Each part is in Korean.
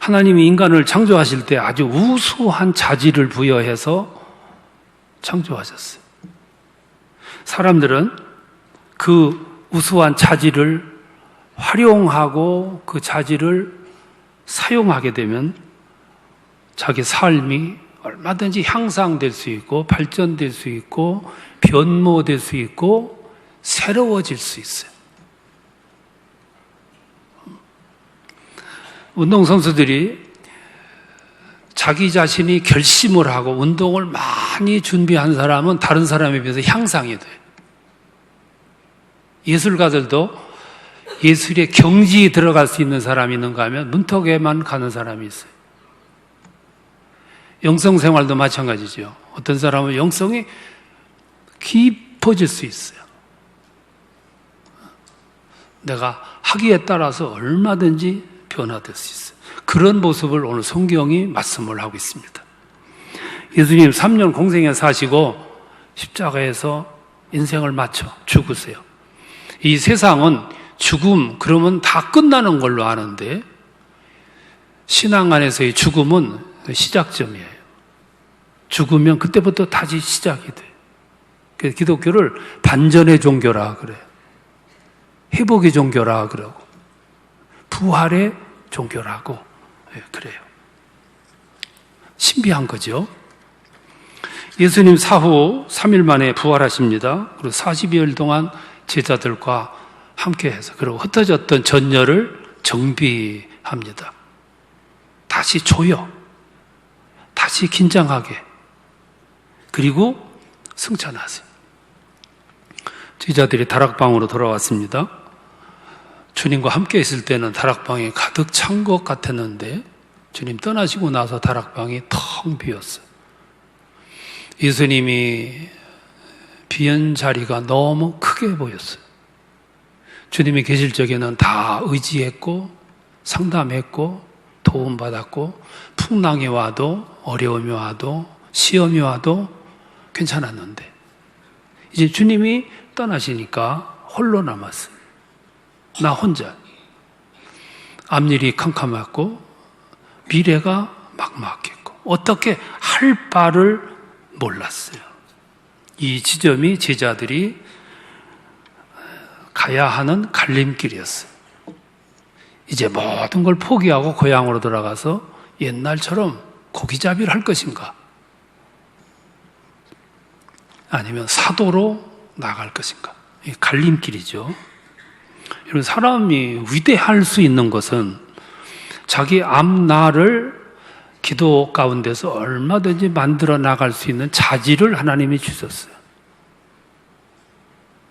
하나님이 인간을 창조하실 때 아주 우수한 자질을 부여해서 창조하셨어요. 사람들은 그 우수한 자질을 활용하고 그 자질을 사용하게 되면 자기 삶이 얼마든지 향상될 수 있고 발전될 수 있고 변모될 수 있고 새로워질 수 있어요. 운동선수들이 자기 자신이 결심을 하고 운동을 많이 준비한 사람은 다른 사람에 비해서 향상이 돼요. 예술가들도 예술의 경지에 들어갈 수 있는 사람이 있는가 하면 문턱에만 가는 사람이 있어요. 영성생활도 마찬가지죠. 어떤 사람은 영성이 깊어질 수 있어요. 내가 하기에 따라서 얼마든지 변화될 수 있어요. 그런 모습을 오늘 성경이 말씀을 하고 있습니다. 예수님 3년 공생에 사시고 십자가에서 인생을 마쳐 죽으세요. 이 세상은 죽음 그러면 다 끝나는 걸로 아는데 신앙 안에서의 죽음은 시작점이에요. 죽으면 그때부터 다시 시작이 돼요. 그래서 기독교를 반전의 종교라 그래요. 회복의 종교라 그러고 부활의 종교라고 그래요. 신비한 거죠. 예수님 사후 3일 만에 부활하십니다. 그리고 40여일 동안 제자들과 함께해서 그리고 흩어졌던 전열을 정비합니다. 다시 조여, 다시 긴장하게, 그리고 승천하세요. 제자들이 다락방으로 돌아왔습니다. 주님과 함께 있을 때는 다락방이 가득 찬 것 같았는데 주님 떠나시고 나서 다락방이 텅 비었어요. 예수님이 비은 자리가 너무 크게 보였어요. 주님이 계실 적에는 다 의지했고 상담했고 도움받았고 풍랑이 와도 어려움이 와도 시험이 와도 괜찮았는데 이제 주님이 떠나시니까 홀로 남았어요. 나 혼자. 앞일이 캄캄했고 미래가 막막했고 어떻게 할 바를 몰랐어요. 이 지점이 제자들이 가야 하는 갈림길이었어요. 이제 모든 걸 포기하고 고향으로 돌아가서 옛날처럼 고기잡이를 할 것인가? 아니면 사도로 나갈 것인가? 이 갈림길이죠. 여러분, 사람이 위대할 수 있는 것은 자기 앞날을 기도 가운데서 얼마든지 만들어 나갈 수 있는 자질을 하나님이 주셨어요.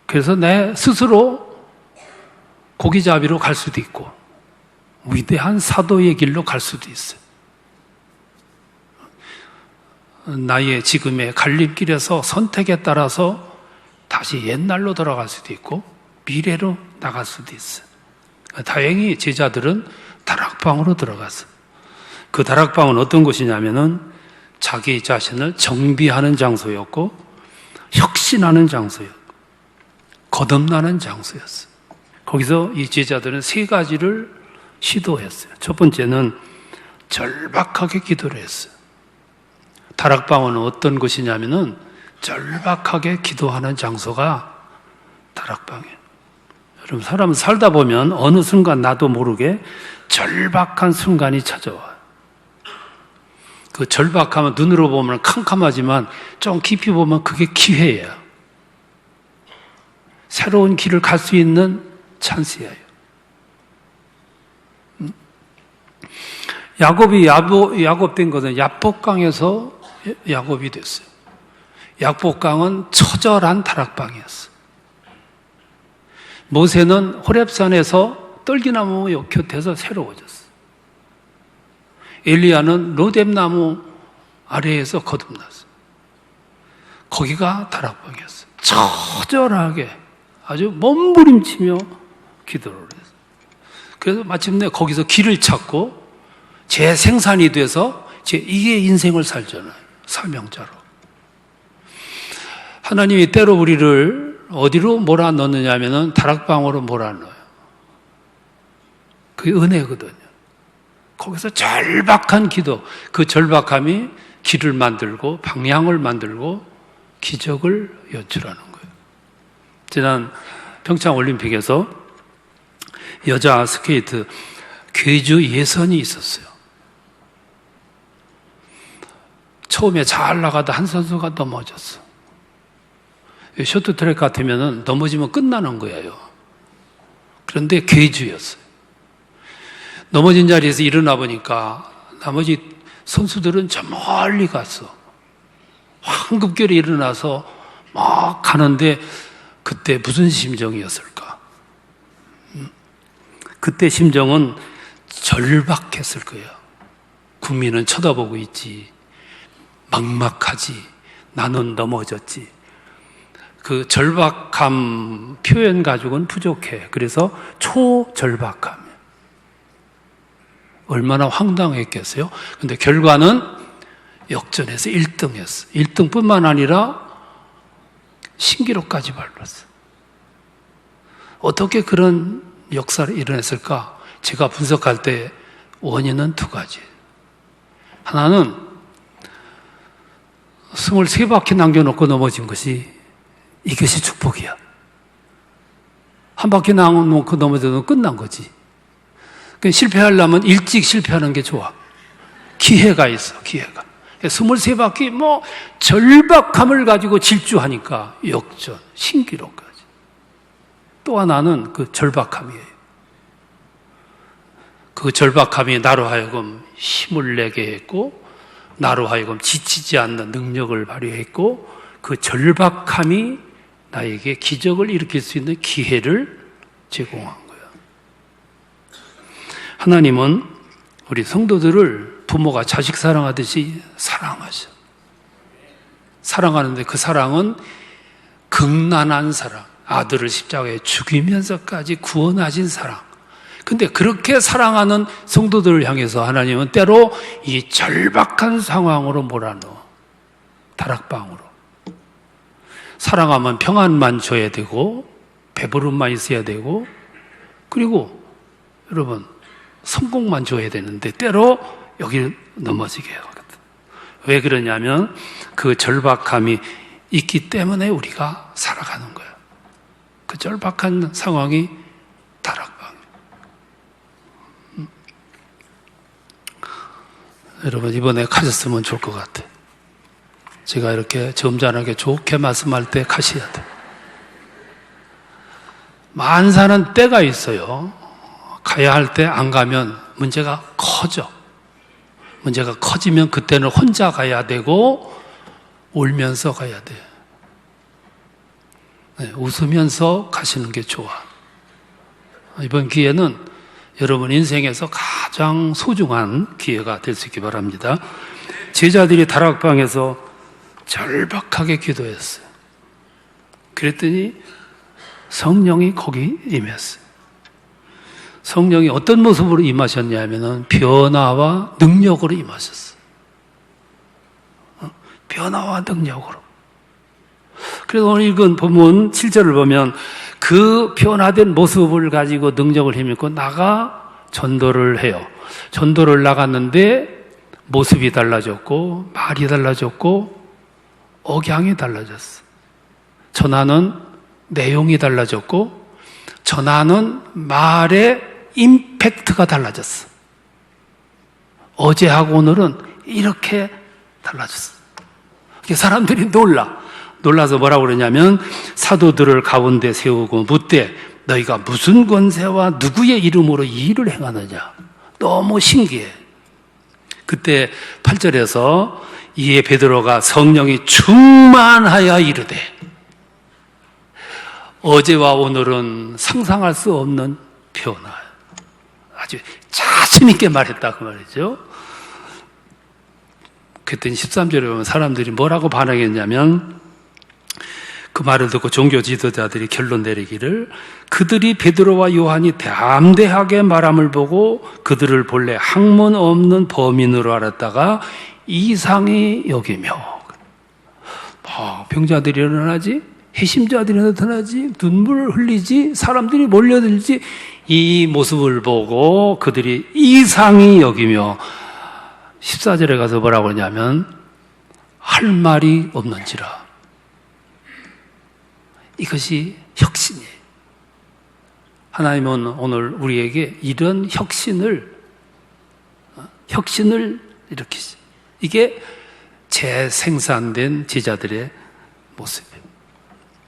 그래서 내 스스로 고기잡이로 갈 수도 있고 위대한 사도의 길로 갈 수도 있어요. 나의 지금의 갈림길에서 선택에 따라서 다시 옛날로 돌아갈 수도 있고 미래로 나갈 수도 있어요. 다행히 제자들은 다락방으로 들어갔어요. 그 다락방은 어떤 곳이냐면은 자기 자신을 정비하는 장소였고 혁신하는 장소였고 거듭나는 장소였어요. 거기서 이 제자들은 세 가지를 시도했어요. 첫 번째는 절박하게 기도를 했어요. 다락방은 어떤 곳이냐면은 절박하게 기도하는 장소가 다락방이에요. 여러분, 사람은 살다 보면 어느 순간 나도 모르게 절박한 순간이 찾아와요. 그 절박하면 눈으로 보면 캄캄하지만 좀 깊이 보면 그게 기회예요. 새로운 길을 갈 수 있는 찬스예요. 야곱이 야곱된 것은 야복강에서 야곱이 됐어요. 야복강은 처절한 다락방이었어요. 모세는 호렙산에서 떨기나무 곁에서 새로워졌어요. 엘리야는 로뎀나무 아래에서 거듭났어요. 거기가 다락방이었어요. 처절하게 아주 몸부림치며 기도를 했어요. 그래서 마침내 거기서 길을 찾고 재생산이 돼서 이게 인생을 살잖아요. 사명자로. 하나님이 때로 우리를 어디로 몰아넣느냐 하면은 다락방으로 몰아넣어요. 그게 은혜거든요. 거기서 절박한 기도, 그 절박함이 길을 만들고 방향을 만들고 기적을 연출하는 거예요. 지난 평창 올림픽에서 여자 스케이트 괴주 예선이 있었어요. 처음에 잘 나가다 한 선수가 넘어졌어. 쇼트트랙 같으면 넘어지면 끝나는 거예요. 그런데 괴주였어요. 넘어진 자리에서 일어나 보니까 나머지 선수들은 저 멀리 갔어. 황급결에 일어나서 막 가는데 그때 무슨 심정이었을까? 그때 심정은 절박했을 거예요. 국민은 쳐다보고 있지. 막막하지. 나는 넘어졌지. 그 절박함 표현 가지고는 부족해. 그래서 초절박함. 얼마나 황당했겠어요? 근데 결과는 역전해서 1등했어. 1등뿐만 아니라 신기록까지 밟았어. 어떻게 그런 역사를 일어났을까? 제가 분석할 때 원인은 두 가지. 하나는 23바퀴 남겨놓고 넘어진 것이 이것이 축복이야. 한 바퀴 남겨놓고 넘어져도 끝난 거지. 실패하려면 일찍 실패하는 게 좋아. 기회가 있어, 기회가. 23바퀴 절박함을 가지고 질주하니까 역전, 신기록까지. 또 하나는 그 절박함이에요. 그 절박함이 나로 하여금 힘을 내게 했고, 나로 하여금 지치지 않는 능력을 발휘했고, 그 절박함이 나에게 기적을 일으킬 수 있는 기회를 제공한 거예요. 하나님은 우리 성도들을 부모가 자식 사랑하듯이 사랑하셔. 사랑하는데 그 사랑은 극난한 사랑, 아들을 십자가에 죽이면서까지 구원하신 사랑. 근데 그렇게 사랑하는 성도들을 향해서 하나님은 때로 이 절박한 상황으로 몰아넣어. 다락방으로. 사랑하면 평안만 줘야 되고 배부름만 있어야 되고, 그리고 여러분 성공만 줘야 되는데 때로 여기를 넘어지게 하거든. 왜 그러냐면 그 절박함이 있기 때문에 우리가 살아가는 거야. 그 절박한 상황이 다락방. 여러분 이번에 가셨으면 좋을 것 같아. 제가 이렇게 점잖하게 좋게 말씀할 때 가셔야 돼. 만사는 때가 있어요. 가야 할 때 안 가면 문제가 커져. 문제가 커지면 그때는 혼자 가야 되고 울면서 가야 돼. 네, 웃으면서 가시는 게 좋아. 이번 기회는 여러분 인생에서 가장 소중한 기회가 될 수 있기 바랍니다. 제자들이 다락방에서 절박하게 기도했어요. 그랬더니 성령이 거기 임했어요. 성령이 어떤 모습으로 임하셨냐면은 변화와 능력으로 임하셨어요. 변화와 능력으로. 그래서 오늘 읽은 본문 7절을 보면 그 변화된 모습을 가지고 능력을 힘입고 나가 전도를 해요. 전도를 나갔는데 모습이 달라졌고 말이 달라졌고 억양이 달라졌어. 전하는 내용이 달라졌고 전하는 말의 임팩트가 달라졌어. 어제하고 오늘은 이렇게 달라졌어. 사람들이 놀라서 뭐라고 그러냐면 사도들을 가운데 세우고 묻되 너희가 무슨 권세와 누구의 이름으로 이 일을 행하느냐. 너무 신기해. 그때 8절에서 이에 베드로가 성령이 충만하여 이르되, 어제와 오늘은 상상할 수 없는 변화. 아주 자신 있게 말했다 그 말이죠. 그랬더니 13절에 보면 사람들이 뭐라고 반응했냐면 그 말을 듣고 종교 지도자들이 결론 내리기를 그들이 베드로와 요한이 담대하게 말함을 보고 그들을 본래 학문 없는 범인으로 알았다가 이상히 여기며 병자들이 일어나지? 회심자들이 나타나지, 눈물을 흘리지, 사람들이 몰려들지, 이 모습을 보고 그들이 이상히 여기며 14절에 가서 뭐라고 하냐면 할 말이 없는지라. 이것이 혁신이에요. 하나님은 오늘 우리에게 이런 혁신을 일으키시. 이게 재생산된 제자들의 모습이에요.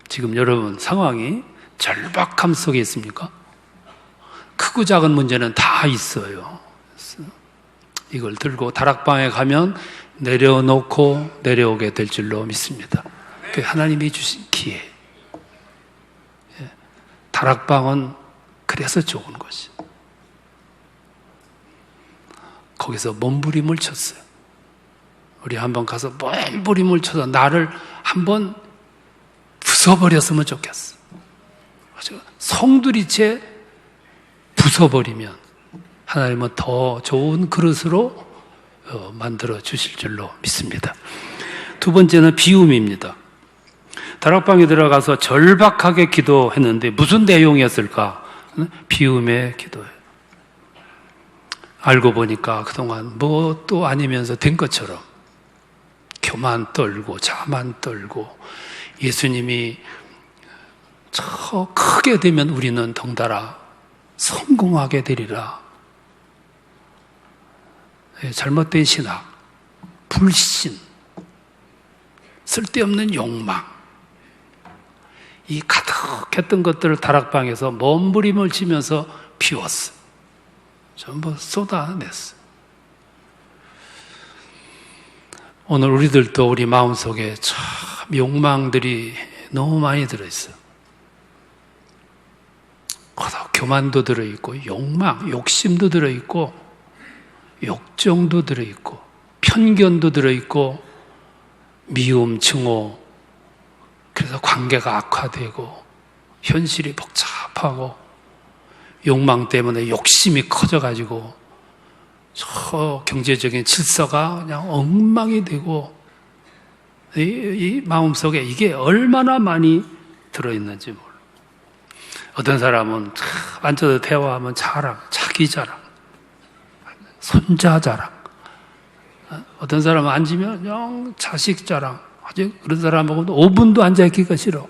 지금 여러분 상황이 절박함 속에 있습니까? 크고 작은 문제는 다 있어요. 이걸 들고 다락방에 가면 내려놓고 내려오게 될 줄로 믿습니다. 그게 하나님이 주신 기회. 다락방은 그래서 좋은 것이. 거기서 몸부림을 쳤어요. 우리 한번 가서 몸부림을 쳐서 나를 한번 부숴버렸으면 좋겠어. 송두리째 부숴버리면 하나님은 더 좋은 그릇으로 만들어 주실 줄로 믿습니다. 두 번째는 비움입니다. 다락방에 들어가서 절박하게 기도했는데 무슨 내용이었을까? 비움의 기도예요. 알고 보니까 그동안 뭣도 아니면서 된 것처럼 교만 떨고 자만 떨고 예수님이 저 크게 되면 우리는 덩달아 성공하게 되리라. 잘못된 신학, 불신, 쓸데없는 욕망, 이 가득했던 것들을 다락방에서 몸부림을 치면서 비웠어. 전부 쏟아냈어. 오늘 우리들도 우리 마음속에 참 욕망들이 너무 많이 들어있어. 교만도 들어있고 욕망, 욕심도 들어있고 욕정도 들어있고 편견도 들어있고 미움, 증오, 그래서 관계가 악화되고 현실이 복잡하고 욕망 때문에 욕심이 커져가지고 저 경제적인 질서가 그냥 엉망이 되고 이 마음속에 이게 얼마나 많이 들어있는지 몰라. 어떤 사람은 앉아서 대화하면 자랑, 자기 자랑, 손자 자랑. 어떤 사람은 앉으면 그냥 자식 자랑. 아직 그런 사람하고는 5분도 앉아있기가 싫어.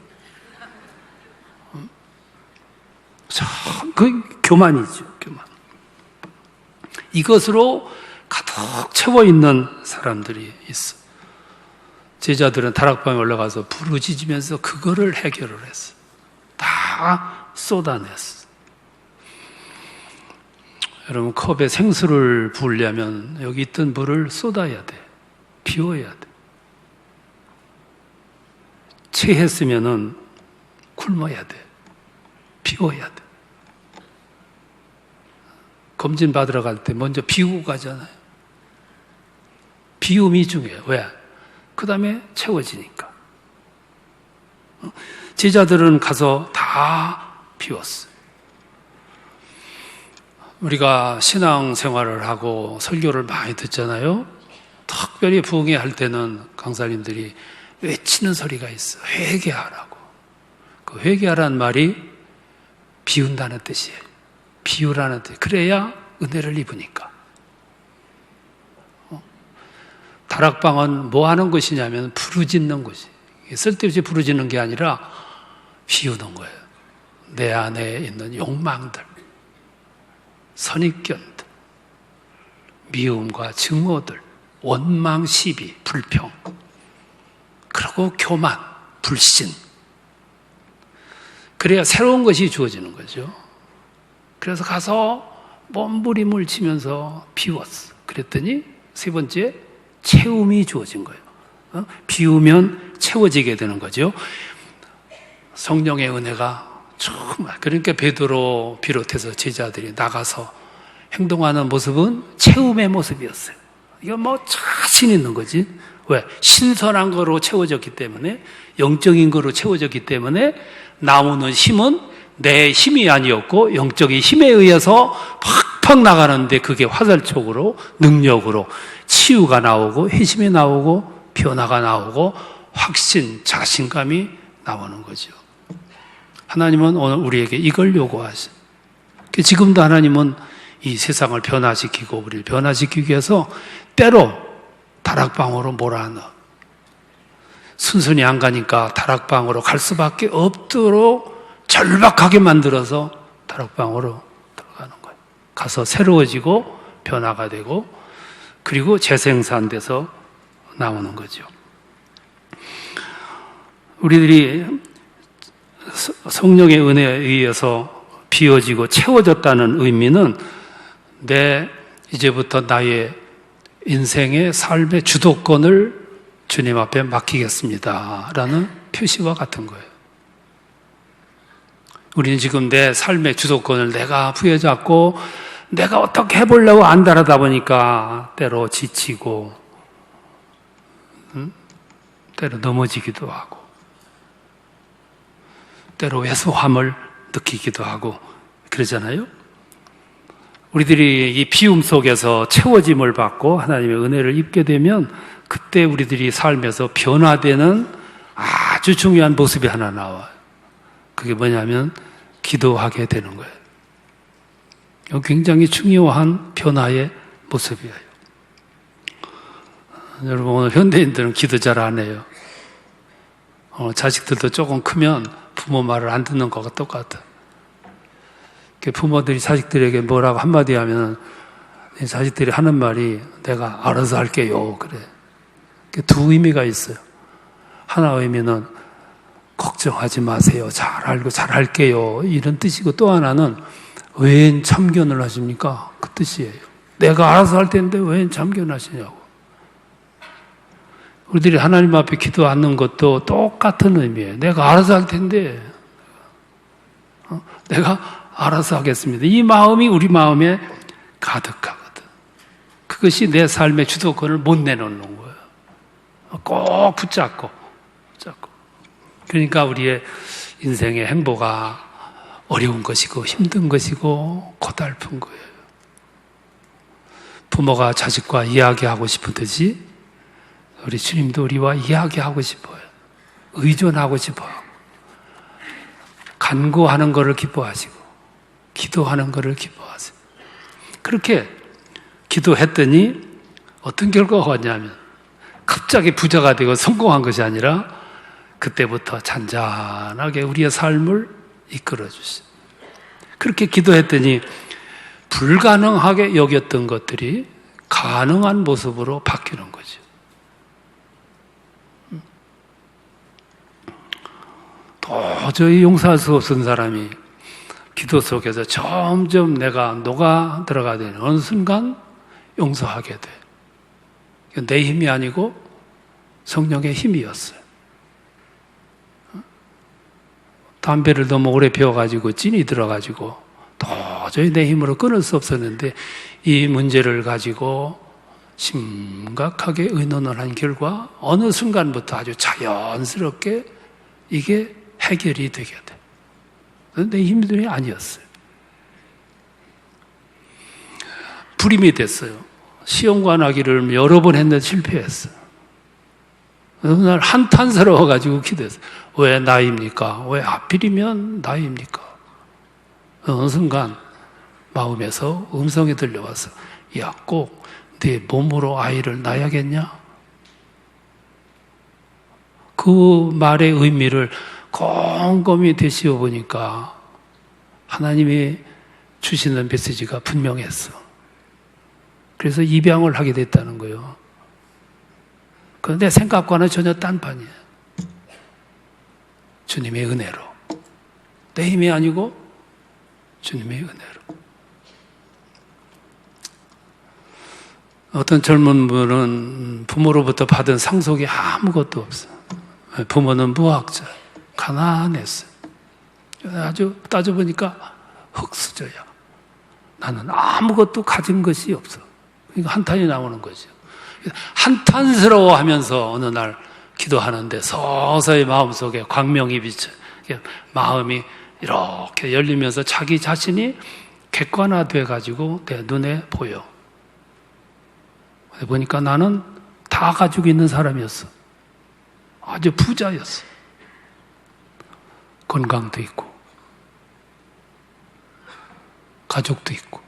참, 그 교만이죠, 교만. 이것으로 가득 채워 있는 사람들이 있어. 제자들은 다락방에 올라가서 부르짖으면서 그거를 해결을 했어. 다 쏟아냈어. 여러분, 컵에 생수를 부으려면 여기 있던 물을 쏟아야 돼. 비워야 돼. 체했으면은 굶어야 돼. 비워야 돼. 검진 받으러 갈 때 먼저 비우고 가잖아요. 비움이 중요해요. 왜? 그 다음에 채워지니까. 제자들은 가서 다 비웠어요. 우리가 신앙생활을 하고 설교를 많이 듣잖아요. 특별히 부흥회 할 때는 강사님들이 외치는 소리가 있어. 회개하라고. 그 회개하라는 말이 비운다는 뜻이에요. 비우라는 뜻. 그래야 은혜를 입으니까. 다락방은 뭐 하는 것이냐면 부르짖는 것이. 쓸데없이 부르짖는 게 아니라 비우는 거예요. 내 안에 있는 욕망들, 선입견들, 미움과 증오들, 원망, 시비, 불평, 그리고 교만, 불신. 그래야 새로운 것이 주어지는 거죠. 그래서 가서 몸부림을 치면서 비웠어. 그랬더니 세 번째, 채움이 주어진 거예요. 비우면 채워지게 되는 거죠. 성령의 은혜가 정말. 그러니까 베드로 비롯해서 제자들이 나가서 행동하는 모습은 채움의 모습이었어요. 이거 뭐 자신 있는 거지. 왜? 신선한 거로 채워졌기 때문에, 영적인 거로 채워졌기 때문에 나오는 힘은 내 힘이 아니었고 영적인 힘에 의해서 팍팍 나가는데 그게 화살촉으로, 능력으로 치유가 나오고 회심이 나오고 변화가 나오고 확신, 자신감이 나오는 거죠. 하나님은 오늘 우리에게 이걸 요구하시. 지금도 하나님은 이 세상을 변화시키고 우리를 변화시키기 위해서 때로 다락방으로 몰아넣어. 순순히 안 가니까 다락방으로 갈 수밖에 없도록 절박하게 만들어서 다락방으로 들어가는 거예요. 가서 새로워지고 변화가 되고 그리고 재생산돼서 나오는 거죠. 우리들이 성령의 은혜에 의해서 비워지고 채워졌다는 의미는 내 이제부터 나의 인생의 삶의 주도권을 주님 앞에 맡기겠습니다 라는 표시와 같은 거예요. 우리는 지금 내 삶의 주도권을 내가 부여잡고 내가 어떻게 해보려고 안달하다 보니까 때로 지치고 때로 넘어지기도 하고 때로 왜소함을 느끼기도 하고 그러잖아요. 우리들이 이 비움 속에서 채워짐을 받고 하나님의 은혜를 입게 되면 그때 우리들이 삶에서 변화되는 아주 중요한 모습이 하나 나와요. 그게 뭐냐면 기도하게 되는 거예요. 이거 굉장히 중요한 변화의 모습이에요. 여러분 오늘 현대인들은 기도 잘 안 해요. 자식들도 조금 크면 부모 말을 안 듣는 거가 똑같아. 부모들이 자식들에게 뭐라고 한마디 하면 자식들이 하는 말이 내가 알아서 할게요. 그래. 두 의미가 있어요. 하나 의미는 걱정하지 마세요. 잘 알고 잘 할게요. 이런 뜻이고 또 하나는 웬 참견을 하십니까? 그 뜻이에요. 내가 알아서 할 텐데 웬 참견하시냐고. 우리들이 하나님 앞에 기도 않는 것도 똑같은 의미예요. 내가 알아서 할 텐데 내가 알아서 하겠습니다. 이 마음이 우리 마음에 가득하거든. 그것이 내 삶의 주도권을 못 내놓는 거예요. 꼭 붙잡고. 그러니까 우리의 인생의 행보가 어려운 것이고 힘든 것이고 고달픈 거예요. 부모가 자식과 이야기하고 싶듯이 우리 주님도 우리와 이야기하고 싶어요. 의존하고 싶어요. 간구하는 것을 기뻐하시고 기도하는 것을 기뻐하세요. 그렇게 기도했더니 어떤 결과가 왔냐면 갑자기 부자가 되고 성공한 것이 아니라 그때부터 잔잔하게 우리의 삶을 이끌어 주시죠. 그렇게 기도했더니 불가능하게 여겼던 것들이 가능한 모습으로 바뀌는 거죠. 도저히 용서할 수 없는 사람이 기도 속에서 점점 내가 녹아 들어가야 되는 어느 순간 용서하게 돼. 내 힘이 아니고 성령의 힘이었어요. 담배를 너무 오래 피워가지고 찐이 들어가지고 도저히 내 힘으로 끊을 수 없었는데 이 문제를 가지고 심각하게 의논을 한 결과 어느 순간부터 아주 자연스럽게 이게 해결이 되게 돼. 내 힘들이 아니었어요. 불임이 됐어요. 시험관하기를 여러 번 했는데 실패했어요. 어느 날 한탄스러워가지고 기도했어요. 왜 나입니까? 왜 하필이면 나입니까? 어느 순간 마음에서 음성이 들려와서 야, 꼭 네 몸으로 아이를 낳아야겠냐? 그 말의 의미를 곰곰이 되씹어 보니까 하나님이 주시는 메시지가 분명했어. 그래서 입양을 하게 됐다는 거예요. 그런데 생각과는 전혀 딴판이에요. 주님의 은혜로. 내 힘이 아니고 주님의 은혜로. 어떤 젊은 분은 부모로부터 받은 상속이 아무것도 없어요. 부모는 무학자, 가난했어요. 아주 따져보니까 흙수저야. 나는 아무것도 가진 것이 없어. 그러니까 한탄이 나오는 거죠. 한탄스러워 하면서 어느 날 기도하는데 서서히 마음속에 광명이 비쳐. 마음이 이렇게 열리면서 자기 자신이 객관화돼 가지고 내 눈에 보여. 보니까 나는 다 가지고 있는 사람이었어. 아주 부자였어. 건강도 있고, 가족도 있고,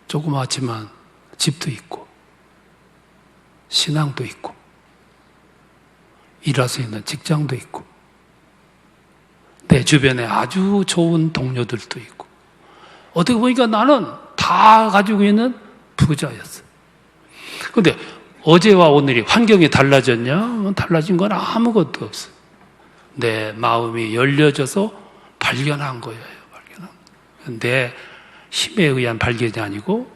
조그맣지만 집도 있고, 신앙도 있고, 일할 수 있는 직장도 있고, 내 주변에 아주 좋은 동료들도 있고, 어떻게 보니까 나는 다 가지고 있는 부자였어. 그런데 어제와 오늘이 환경이 달라졌냐? 달라진 건 아무것도 없어. 내 마음이 열려져서 발견한 거예요. 내 힘에 의한 발견이 아니고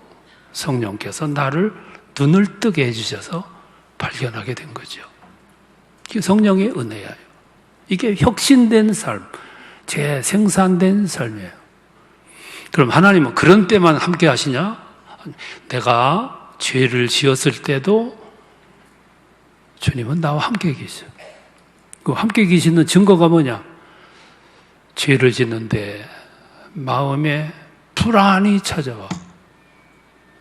성령께서 나를 눈을 뜨게 해주셔서 발견하게 된 거죠. 이게 성령의 은혜예요. 이게 혁신된 삶, 재생산된 삶이에요. 그럼 하나님은 그런 때만 함께 하시냐? 내가 죄를 지었을 때도 주님은 나와 함께 계셔. 그 함께 계시는 증거가 뭐냐? 죄를 짓는데 마음에 불안이 찾아와.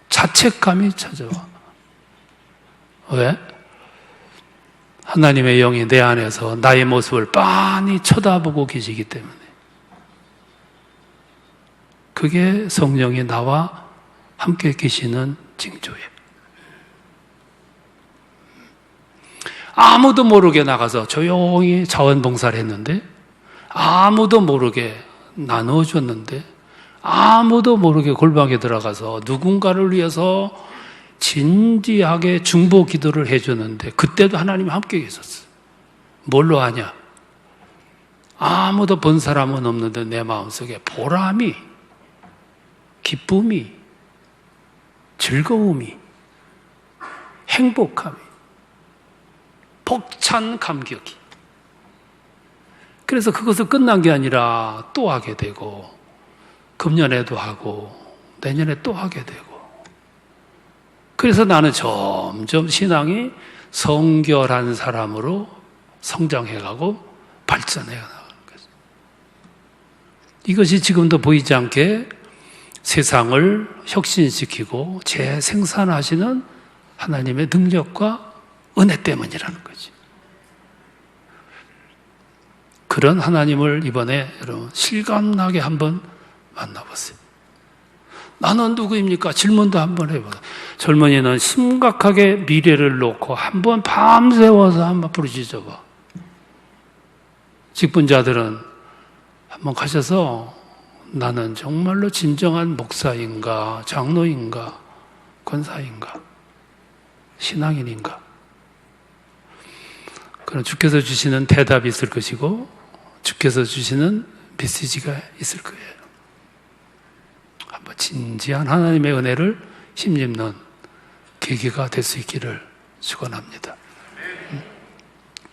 자책감이 찾아와. 왜? 하나님의 영이 내 안에서 나의 모습을 빤히 쳐다보고 계시기 때문에. 그게 성령이 나와 함께 계시는 징조예요. 아무도 모르게 나가서 조용히 자원봉사를 했는데, 아무도 모르게 나누어줬는데, 아무도 모르게 골방에 들어가서 누군가를 위해서 진지하게 중보 기도를 해줬는데, 그때도 하나님이 함께 계셨어요. 뭘로 하냐? 아무도 본 사람은 없는데 내 마음속에 보람이, 기쁨이, 즐거움이, 행복함이, 벅찬 감격이. 그래서 그것을 끝난 게 아니라 또 하게 되고, 금년에도 하고, 내년에 또 하게 되고. 그래서 나는 점점 신앙이 성결한 사람으로 성장해가고 발전해 나가는 거죠. 이것이 지금도 보이지 않게 세상을 혁신시키고 재생산하시는 하나님의 능력과 은혜 때문이라는 거지. 그런 하나님을 이번에 여러분 실감나게 한번 만나보세요. 나는 누구입니까? 질문도 한번 해보세요. 젊은이는 심각하게 미래를 놓고 한번 밤새워서 한번 부르짖어봐. 직분자들은 한번 가셔서 나는 정말로 진정한 목사인가, 장로인가, 권사인가, 신앙인인가? 그럼 주께서 주시는 대답이 있을 것이고 주께서 주시는 메시지가 있을 거예요. 한번 진지한 하나님의 은혜를 힘입는 계기가 될 수 있기를 축원합니다.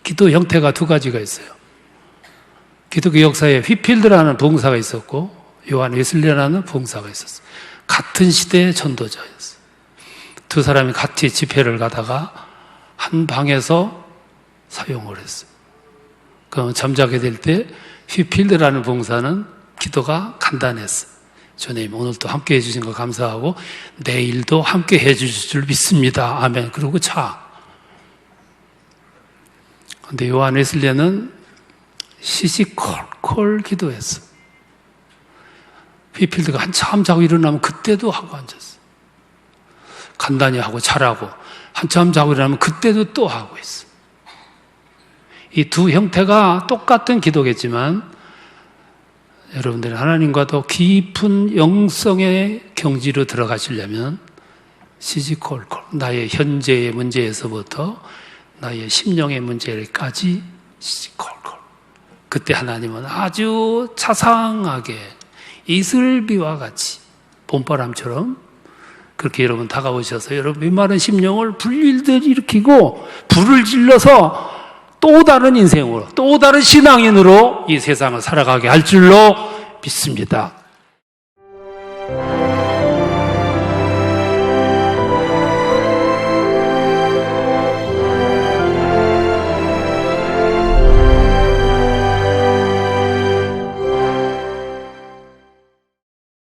기도 형태가 두 가지가 있어요. 기독교 역사에 휘필드라는 부흥사가 있었고 요한 웨슬리라는 부흥사가 있었어요. 같은 시대의 전도자였어요. 두 사람이 같이 집회를 가다가 한 방에서 사용을 했어요. 그럼 잠자게 될 때 휘필드라는 부흥사는 기도가 간단했어요. 주님 오늘도 함께 해주신 거 감사하고 내일도 함께 해주실 줄 믿습니다. 아멘. 그러고 자. 근데 요한 웨슬리는 시시콜콜 기도했어. 휘필드가 한참 자고 일어나면 그때도 하고 앉았어. 간단히 하고 잘하고 한참 자고 일어나면 그때도 또 하고 있어. 이 두 형태가 똑같은 기도겠지만 여러분들이 하나님과 더 깊은 영성의 경지로 들어가시려면 시시콜콜 나의 현재의 문제에서부터 나의 심령의 문제까지 시시콜콜. 그때 하나님은 아주 자상하게 이슬비와 같이 봄바람처럼 그렇게 여러분 다가오셔서 여러분 메마른 심령을 불일듯 일으키고 불을 질러서 또 다른 인생으로 또 다른 신앙인으로 이 세상을 살아가게 할 줄로 믿습니다.